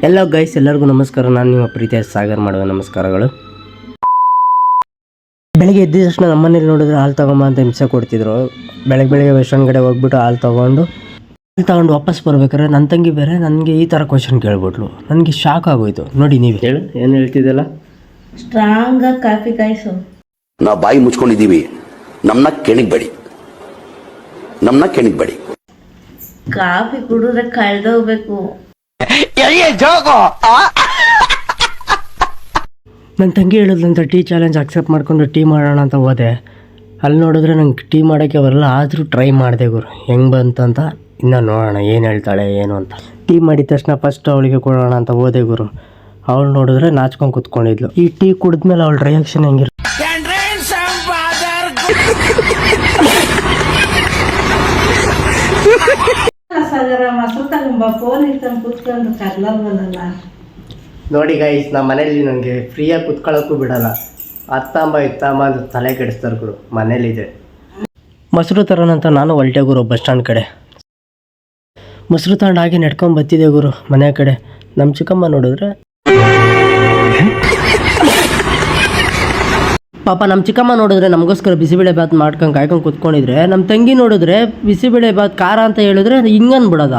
ಎಲ್ಲ ಗೈಸ್ ಎಲ್ಲರಿಗೂ ನಮಸ್ಕಾರ. ನಾನು ನಿಮ್ಮ ಪ್ರೀತಿಯ ಸಾಗರ್ ಮಾಡುವ ನಮಸ್ಕಾರಗಳು. ಬೆಳಗ್ಗೆ ಎದ್ದ ತಕ್ಷಣ ನಮ್ಮನೇಲಿ ನೋಡಿದ್ರೆ ಹಾಲು ತಗೊಂಬ ಅಂತ ಹಿಂಸೆ ಕೊಡ್ತಿದ್ರು. ಬೆಳಗ್ಗೆ ವೆಸ್ಟರ್ನ್ ಕಡೆ ಹೋಗ್ಬಿಟ್ಟು ಹಾಲು ತಗೊಂಡು ವಾಪಸ್ ಬರ್ಬೇಕಾದ್ರೆ ನನ್ನ ತಂಗಿ ಬೇರೆ ನನಗೆ ಈ ಥರ ಕ್ವಶನ್ ಕೇಳ್ಬಿಟ್ಲು. ನನಗೆ ಶಾಕ್ ಆಗೋಯ್ತು. ನೋಡಿ ನೀವು ಹೇಳು, ಏನು ಹೇಳ್ತಿದ್ದಲ್ಲ? Strong coffee ಕಾಯಿಸು. ನಾವು ಬಾಯಿ ಮುಚ್ಕೊಂಡಿದ್ದೀವಿ, ನಮ್ಮನ್ನ ಕೆಣಿಗ್ಬೇಡಿ. ಕಾಫಿ ಕುಡಿದ್ರೆ ಕಳ್ದೋಗ್ಬೇಕು. ನನ್ನ ತಂಗಿ ಹೇಳಿದ್ಲಂತ ಟೀ ಚಾಲೆಂಜ್ ಅಕ್ಸೆಪ್ಟ್ ಮಾಡ್ಕೊಂಡು ಟೀ ಮಾಡೋಣ ಅಂತ ಹೋದೆ. ಅಲ್ಲಿ ನೋಡಿದ್ರೆ ನಂಗೆ ಟೀ ಮಾಡೋಕ್ಕೆ ಬರಲ್ಲ. ಆದರೂ ಟ್ರೈ ಮಾಡಿದೆ ಗುರು, ಹೆಂಗೆ ಬಂತಂತ. ಇನ್ನೂ ನೋಡೋಣ ಏನು ಹೇಳ್ತಾಳೆ ಏನು ಅಂತ. ಟೀ ಮಾಡಿದ ತಕ್ಷಣ ಫಸ್ಟ್ ಅವಳಿಗೆ ಕೊಡೋಣ ಅಂತ ಹೋದೆ ಗುರು. ಅವಳು ನೋಡಿದ್ರೆ ನಾಚ್ಕೊಂಡು ಕೂತ್ಕೊಂಡಿದ್ಲು. ಈ ಟೀ ಕುಡಿದ್ಮೇಲೆ ಅವಳ ರಿಯಾಕ್ಷನ್ ಹೆಂಗಿರು. ಮೊಸರು ತಗೊಂಬ, ಫೋನ್ ಇಟ್ಕೊಂಡು ಕೂತ್ಕೊಂಡು ಕರ್ಲಲ್ವಲ್ಲ. ನೋಡಿ ಗೈಸ್, ನಮ್ಮ ಮನೇಲಿ ನನಗೆ ಫ್ರೀಯಾಗಿ ಕುತ್ಕೊಳ್ಳೋಕ್ಕೂ ಬಿಡಲ್ಲ. ಅತ್ತಂಬ ಇತ್ತಂಬ ಅಂತ ತಲೆ ಕೆಡಿಸ್ತಾರೆ ಗುರು. ಮನೇಲಿದೆ ಮೊಸರು ತರೋಣಂತ ನಾನು ಹೊಲ್ಟೆ ಗುರು ಬಸ್ ಸ್ಟ್ಯಾಂಡ್ ಕಡೆ. ಮೊಸರು ತಗೊಂಡು ಹಾಗೆ ನಡ್ಕೊಂಡು ಬರ್ತಿದ್ದೆ ಗುರು ಮನೆ ಕಡೆ. ನಮ್ಮ ಚಿಕ್ಕಮ್ಮ ನೋಡಿದ್ರೆ ಪಾಪ ನಮ್ಮ ಚಿಕ್ಕಮ್ಮ ನೋಡಿದ್ರೆ ನಮಗೋಸ್ಕರ ಬಿಸಿಬೇಳೆ ಬಾತ್ ಮಾಡ್ಕೊಂಡು ಕಾಯ್ಕೊಂಡು ಕೂತ್ಕೊಂಡಿದ್ರೆ, ನಮ್ಮ ತಂಗಿ ನೋಡಿದ್ರೆ ಬಿಸಿಬೇಳೆ ಬಾತ್ ಖಾರ ಅಂತ ಹೇಳಿದ್ರೆ ಹಿಂಗನ್ ಬಿಡೋದ.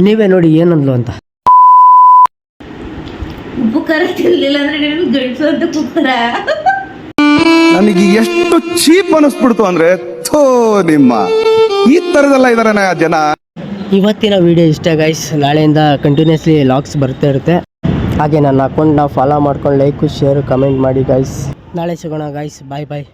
ನೀವೇ ನೋಡಿ ಏನಂದ್ಲು ಅಂತ. ಉಪ್ಪು ಖಾರ ತಿರ್ಲಿಲ್ಲ ಅಂದ್ರೆ ಗಂಟು ಅಂತ ಕೂಗ್ತಾರ. ನನಗೆ ಎಷ್ಟು ಚೀಪ್ ಅನಿಸ್ಬಿಡ್ತು ಅಂದ್ರೆ, ಥೋ ನಿಮ್ಮ ಈ ತರದೆಲ್ಲ ಇದಾರೆ ಜನ. ಇವತ್ತಿನ ವಿಡಿಯೋ ಇಷ್ಟ ಗೈಸ್. ನಾಳೆಯಿಂದ ಕಂಟಿನ್ಯೂಸ್ಲಿ ಲಾಗ್ಸ್ ಬರ್ತಾ ಇರುತ್ತೆ. ಹಾಗೆ ನನ್ನ ಅಕೌಂಟ್ನ ಫಾಲೋ ಮಾಡ್ಕೊಂಡು ಲೈಕು ಶೇರು ಕಮೆಂಟ್ ಮಾಡಿ ಗೈಸ್. ನಾಳೆ ಸಿಗೋಣ ಗೈಸ್. ಬಾಯ್ ಬಾಯ್.